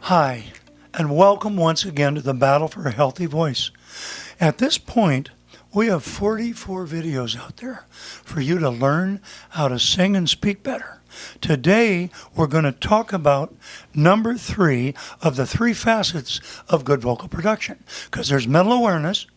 Hi, and welcome once again to the Battle for a Healthy Voice. At this point, we have 44 videos out there for you to learn how to sing and speak better. Today, we're going to talk about number 3 of the 3 facets of good vocal production. Because there's mental awareness,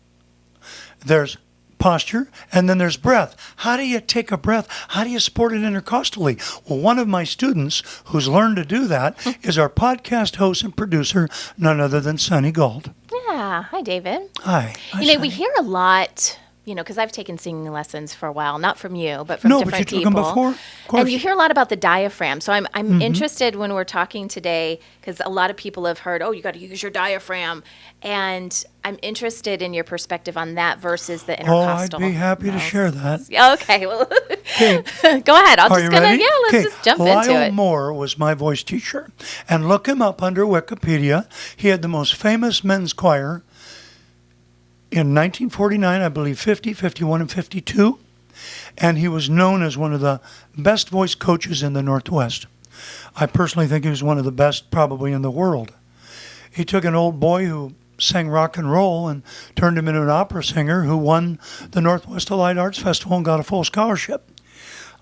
there's posture, and then there's breath. How do you take a breath? How do you support it intercostally? Well, one of my students who's learned to do that is our podcast host and producer, none other than Sunny Gold. Yeah. Hi, David. Hi. We hear a lot, because I've taken singing lessons for a while, not from you, but from different people. No, but you took them before? Of course. And you hear a lot about the diaphragm. So I'm interested when we're talking today, because a lot of people have heard, you got to use your diaphragm. And I'm interested in your perspective on that versus the intercostal. I'd be happy to share that. Okay. Well, go ahead. Let's just jump into it. Lyle Moore was my voice teacher. And look him up under Wikipedia. He had the most famous men's choir in 1949, I believe 50, 51, and 52. And he was known as one of the best voice coaches in the Northwest. I personally think he was one of the best probably in the world. He took an old boy who sang rock and roll and turned him into an opera singer who won the Northwest Allied Arts Festival and got a full scholarship.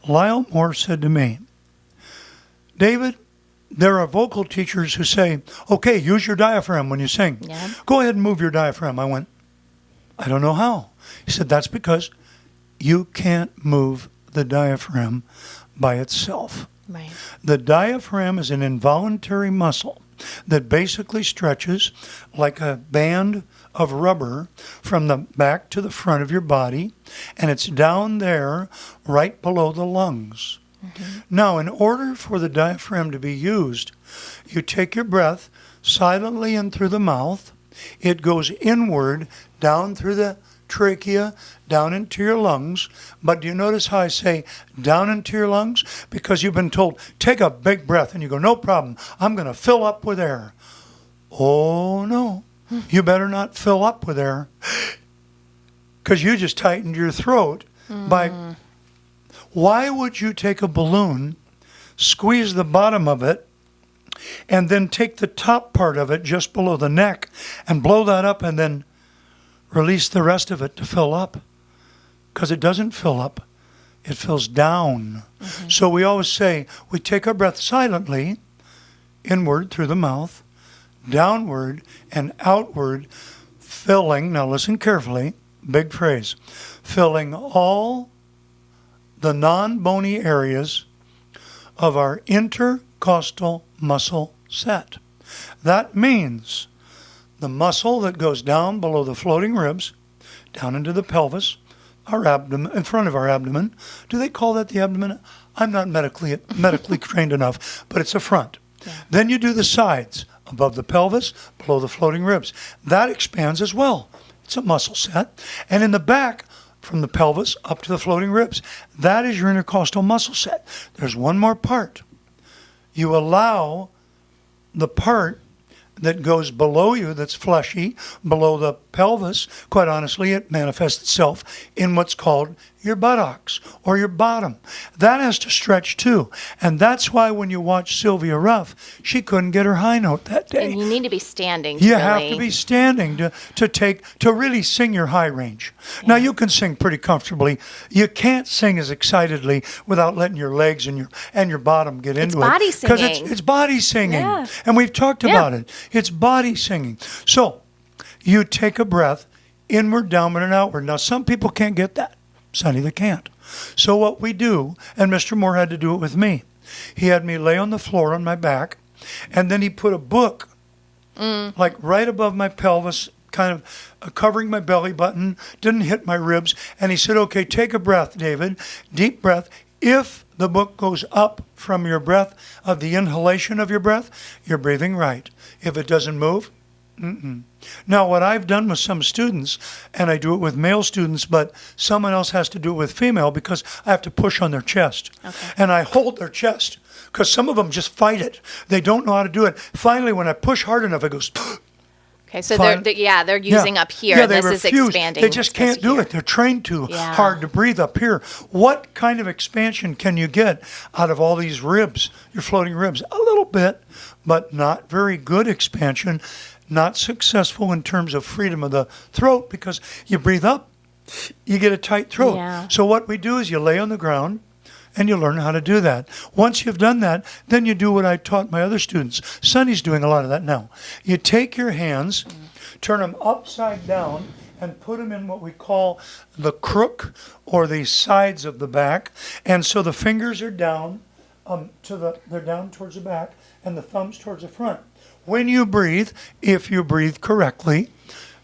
Lyle Moore said to me, David, there are vocal teachers who say, okay, use your diaphragm when you sing. Yeah. Go ahead and move your diaphragm. I went, I don't know how. He said, that's because you can't move the diaphragm by itself. Right. The diaphragm is an involuntary muscle that basically stretches like a band of rubber from the back to the front of your body, and it's down there right below the lungs. Mm-hmm. Now, in order for the diaphragm to be used, you take your breath silently in through the mouth. It goes inward, down through the trachea, down into your lungs. But do you notice how I say down into your lungs? Because you've been told, take a big breath. And you go, no problem. I'm going to fill up with air. Oh, no. You better not fill up with air. Because you just tightened your throat by... Why would you take a balloon, squeeze the bottom of it, and then take the top part of it just below the neck and blow that up and then release the rest of it to fill up? Because it doesn't fill up. It fills down. Mm-hmm. So we always say we take our breath silently, inward through the mouth, downward and outward, filling, now listen carefully, big phrase, filling all the non-bony areas of our intercostal muscle set. That means the muscle that goes down below the floating ribs, down into the pelvis, our abdomen, in front of our abdomen. Do they call that the abdomen? I'm not medically trained enough, but it's a front. Yeah. Then you do the sides, above the pelvis, below the floating ribs. That expands as well. It's a muscle set. And in the back, from the pelvis up to the floating ribs, that is your intercostal muscle set. There's one more part. You allow the part that goes below you, that's fleshy, below the pelvis. Quite honestly, it manifests itself in what's called your buttocks or your bottom. That has to stretch too. And that's why when you watch Sylvia Ruff, she couldn't get her high note that day. And you need to be standing. You have to be standing to really sing your high range. Yeah. Now, you can sing pretty comfortably. You can't sing as excitedly without letting your legs and your bottom get into it. It's body singing. Because it's body singing. Yeah. And we've talked about it. It's body singing. So you take a breath inward, downward, and outward. Now, some people can't get that. Sonny, they can't. So what we do, and Mr. Moore had to do it with me, he had me lay on the floor on my back, and then he put a book like right above my pelvis, kind of covering my belly button, didn't hit my ribs, and he said, okay, take a breath, David, deep breath. If the book goes up from your breath, of the inhalation of your breath, you're breathing right. If it doesn't move, Now, what I've done with some students, and I do it with male students, but someone else has to do it with female because I have to push on their chest. Okay. And I hold their chest because some of them just fight it. They don't know how to do it. Finally, when I push hard enough, it goes, Okay, so they're using up here, Yeah, and they this is refuse. expanding. They just can't do it. They're trained too hard to breathe up here. What kind of expansion can you get out of all these ribs, your floating ribs? A little bit, but not very good expansion. Not successful in terms of freedom of the throat, because you breathe up, you get a tight throat. Yeah. So what we do is you lay on the ground, and you learn how to do that. Once you've done that, then you do what I taught my other students. Sonny's doing a lot of that now. You take your hands, turn them upside down, and put them in what we call the crook, or the sides of the back. And so the fingers are down they're down towards the back, and the thumbs towards the front. When you breathe, if you breathe correctly,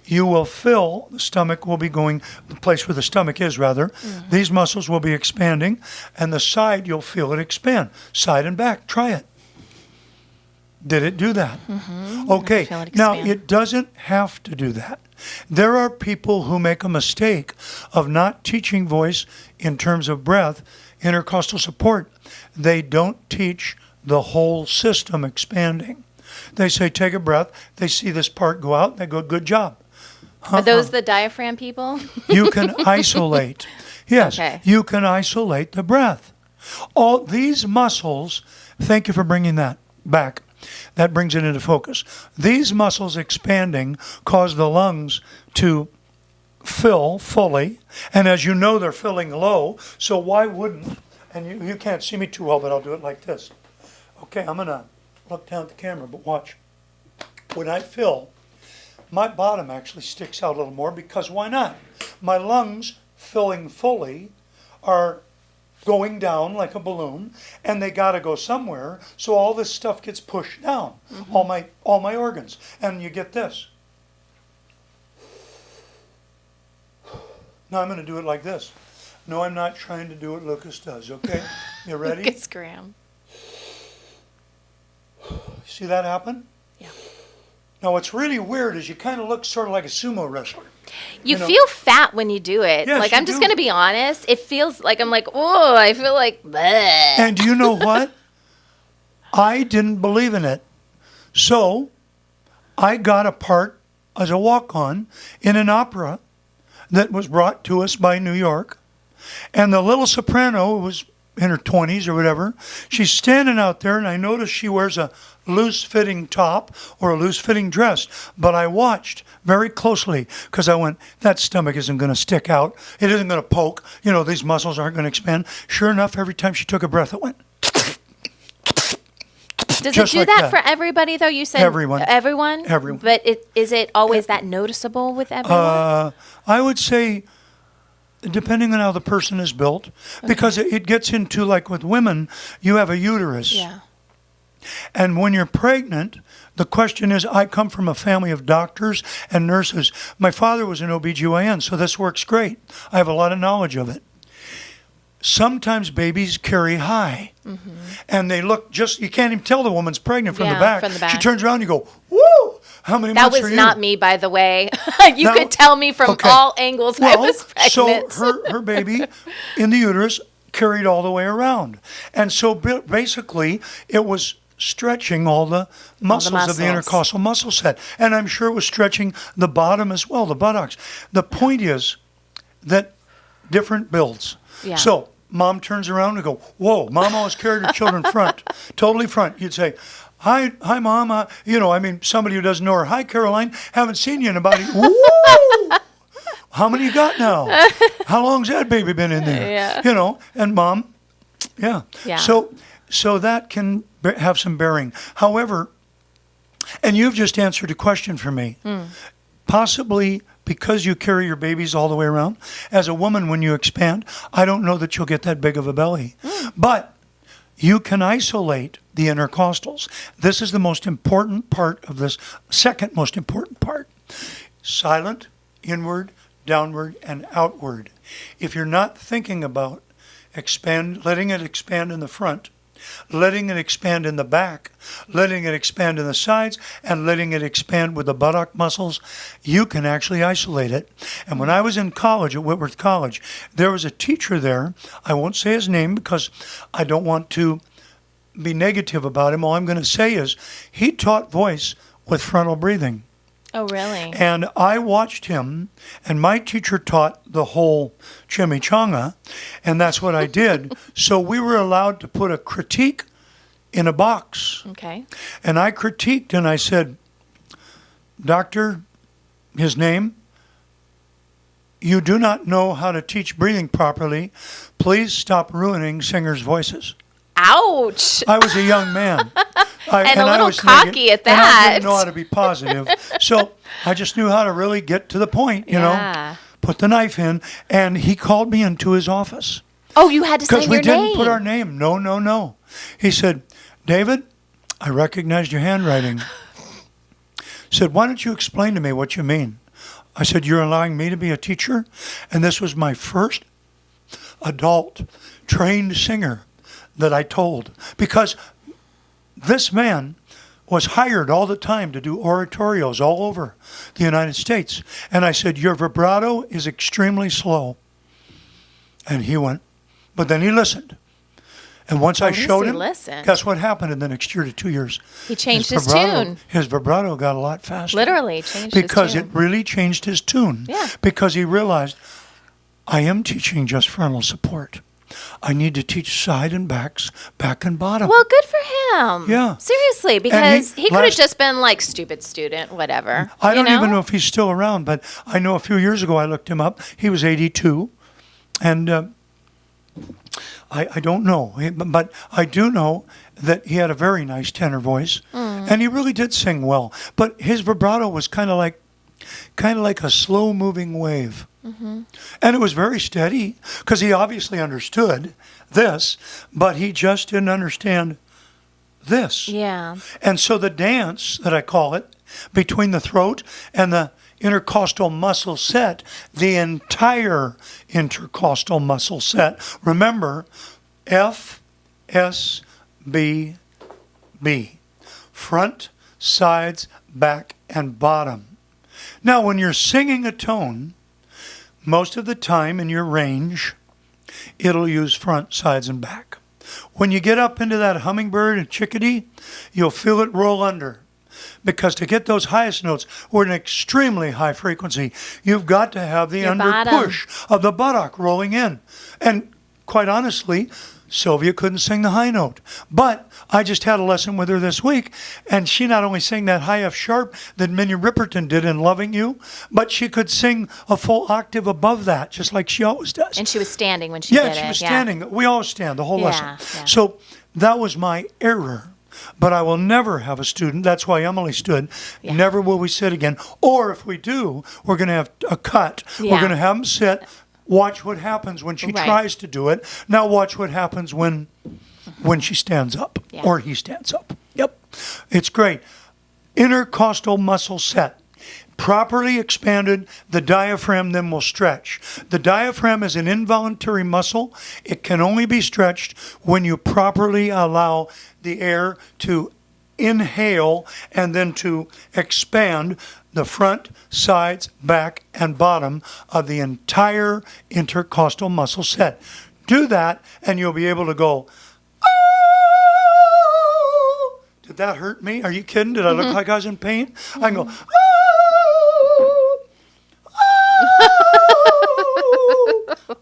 you will fill, the stomach will be going, the place where the stomach is rather, these muscles will be expanding, and the side, you'll feel it expand. Side and back, try it. Did it do that? Okay, now it doesn't have to do that. There are people who make a mistake of not teaching voice in terms of breath, intercostal support. They don't teach the whole system expanding. They say, take a breath, they see this part go out, they go, good job. Are those the diaphragm people? You can isolate. Yes, Okay. you can isolate the breath. All these muscles, thank you for bringing that back. That brings it into focus. These muscles expanding cause the lungs to fill fully. And as you know, they're filling low. So why wouldn't, and you can't see me too well, but I'll do it like this. Okay, I'm going to look down at the camera, but watch. When I fill, my bottom actually sticks out a little more, because why not? My lungs filling fully are going down like a balloon, and they got to go somewhere, so all this stuff gets pushed down, all my organs, and you get this. Now I'm going to do it like this. No, I'm not trying to do what Lucas does, okay? You ready? Lucas Graham. See that happen? Yeah. Now what's really weird is you kind of look sort of like a sumo wrestler. You know. feel fat when you do it. Yes, like, you I'm just do. going to be honest. It feels like, I'm like, oh, I feel like, bleh. And do you know what? I didn't believe in it. So I got a part as a walk-on in an opera that was brought to us by New York. And the little soprano was in her 20s or whatever. She's standing out there, and I noticed she wears a loose-fitting top or a loose-fitting dress. But I watched very closely, because I went, that stomach isn't going to stick out. It isn't going to poke. You know, these muscles aren't going to expand. Sure enough, every time she took a breath, it went. Does just it do like that that. for everybody, though? You said Everyone. Everyone? Everyone. But is it always that noticeable with everyone? I would say, depending on how the person is built, because it gets into, like with women, you have a uterus. Yeah. And when you're pregnant, the question is, I come from a family of doctors and nurses. My father was an OBGYN, so this works great. I have a lot of knowledge of it. Sometimes babies carry high, and they look just, you can't even tell the woman's pregnant from the back. From the back. She turns around and you go, woo, how many That months are was you? not me, by the way. You Now- could tell me from okay. all angles I was pregnant. So her baby in the uterus carried all the way around. And so basically it was stretching all the muscles of the muscles. intercostal muscle set. And I'm sure it was stretching the bottom as well, the buttocks. The point is that different builds. Yeah. So mom turns around and go, whoa, mom always carried her children front, totally front. You'd say, hi, mom. Somebody who doesn't know her. Hi, Caroline. Haven't seen you in about a Woo! How many you got now? How long's that baby been in there? Yeah. And mom, yeah. Yeah. So that can have some bearing. However, and you've just answered a question for me. Possibly because you carry your babies all the way around. As a woman, when you expand, I don't know that you'll get that big of a belly. But you can isolate the intercostals. This is the most important part of this, second most important part. Silent, inward, downward, and outward. If you're not thinking about letting it expand in the front, letting it expand in the back, letting it expand in the sides, and letting it expand with the buttock muscles, you can actually isolate it. And when I was in college, at Whitworth College, there was a teacher there. I won't say his name because I don't want to be negative about him. All I'm going to say is he taught voice with frontal breathing. Oh, really? And I watched him, and my teacher taught the whole chimichanga, and that's what I did. So we were allowed to put a critique in a box. Okay. And I critiqued, and I said, Doctor, his name, you do not know how to teach breathing properly. Please stop ruining singers' voices. Ouch. I was a young man. And a I little was cocky at And I that. didn't know how to be positive. So I just knew how to really get to the point, you Yeah. know, put the knife in. And he called me into his office. Oh, you had to sign Because we your didn't name. put our name. No. He said, David, I recognized your handwriting. He said, why don't you explain to me what you mean? I said, you're allowing me to be a teacher? And this was my first adult trained singer that I told. Because this man was hired all the time to do oratorios all over the United States. And I said, your vibrato is extremely slow. And he went, but then he listened. And once I showed him, guess what happened in the next year to 2 years? He changed his vibrato, tune. His vibrato got a lot faster. Literally changed because his tune. it really changed his tune. Yeah. Because he realized, I am teaching just frontal support. I need to teach side and backs, back and bottom. Well, good for him. Yeah. Seriously, because he could have last- just been like, stupid student, whatever. I don't even know if he's still around, but I know a few years ago I looked him up. He was 82. And I don't know, but I do know that he had a very nice tenor voice, and he really did sing well. But his vibrato was kind of like a slow-moving wave, and it was very steady because he obviously understood this, but he just didn't understand this. Yeah. And so the dance that I call it between the throat and the intercostal muscle set, the entire intercostal muscle set. Remember, F, S, B, B. Front, sides, back, and bottom. Now, when you're singing a tone, most of the time in your range, it'll use front, sides, and back. When you get up into that hummingbird and chickadee, you'll feel it roll under. Because to get those highest notes, or an extremely high frequency, you've got to have the under push of the buttock rolling in. And quite honestly, Sylvia couldn't sing the high note. But I just had a lesson with her this week, and she not only sang that high F sharp that Minnie Riperton did in Loving You, but she could sing a full octave above that, just like she always does. And she was standing when she did it. Yeah, she was standing. We always stand the whole lesson. Yeah. So that was my error. But I will never have a student. That's why Emily stood. Yeah. Never will we sit again. Or if we do, we're going to have a cut. Yeah. We're going to have them sit, watch what happens when she tries to do it. Now watch what happens when she stands up or he stands up. Yep. It's great. Intercostal muscle set. Properly expanded, the diaphragm then will stretch. The diaphragm is an involuntary muscle. It can only be stretched when you properly allow the air to inhale and then to expand the front, sides, back, and bottom of the entire intercostal muscle set. Do that, and you'll be able to go, oh! Did that hurt me? Are you kidding? Did I look like I was in pain? I can go, oh!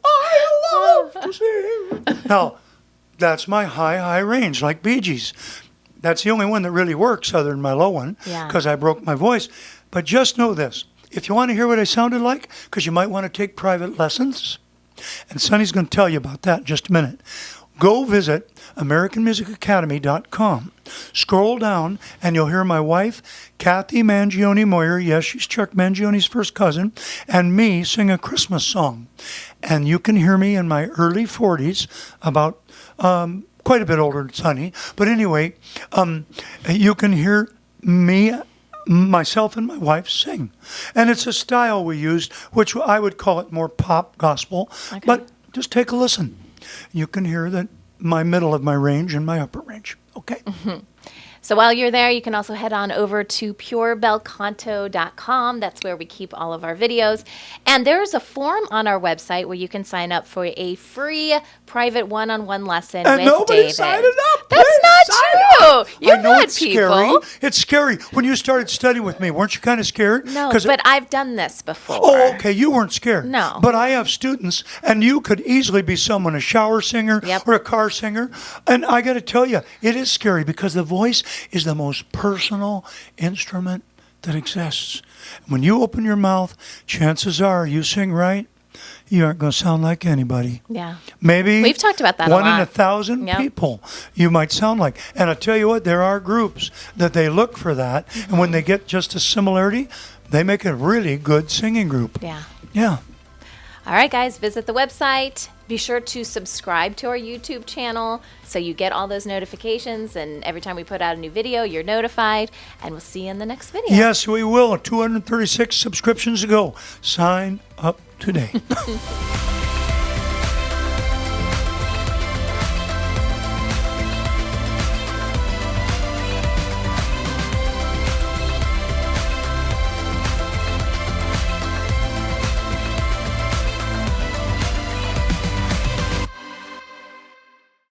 I love to sing. Now, that's my high range, like Bee Gees. That's the only one that really works other than my low one, because I broke my voice. But just know this. If you want to hear what I sounded like, because you might want to take private lessons, and Sonny's going to tell you about that in just a minute, go visit AmericanMusicAcademy.com. Scroll down, and you'll hear my wife, Kathy Mangione Moyer, yes, she's Chuck Mangione's first cousin, and me sing a Christmas song. And you can hear me in my early 40s, about quite a bit older than Sonny. But anyway, you can hear me, myself and my wife sing. And it's a style we used, which I would call it more pop gospel. Okay. But just take a listen. You can hear that my middle of my range and my upper range. Okay. Mm-hmm. So while you're there, you can also head on over to purebelcanto.com. That's where we keep all of our videos. And there's a form on our website where you can sign up for a free private one-on-one lesson with David. And nobody signed it up. That's not true. You've I know had it's people. scary. It's scary. When you started studying with me, weren't you kind of scared? No, 'Cause but I've done this before. Oh, okay. You weren't scared. No. But I have students, and you could easily be someone, a shower singer Yep. or a car singer. And I got to tell you, it is scary because the voice is the most personal instrument that exists. When you open your mouth, chances are you sing right, you aren't going to sound like anybody. Yeah. Maybe We've talked about that a one in lot. 1,000 Yep. people you might sound like. And I tell you what, there are groups that they look for that, and when they get just a similarity, they make a really good singing group. Yeah. Yeah. All right, guys, visit the website. Be sure to subscribe to our YouTube channel so you get all those notifications. And every time we put out a new video, you're notified. And we'll see you in the next video. Yes, we will. 236 subscriptions to go. Sign up today.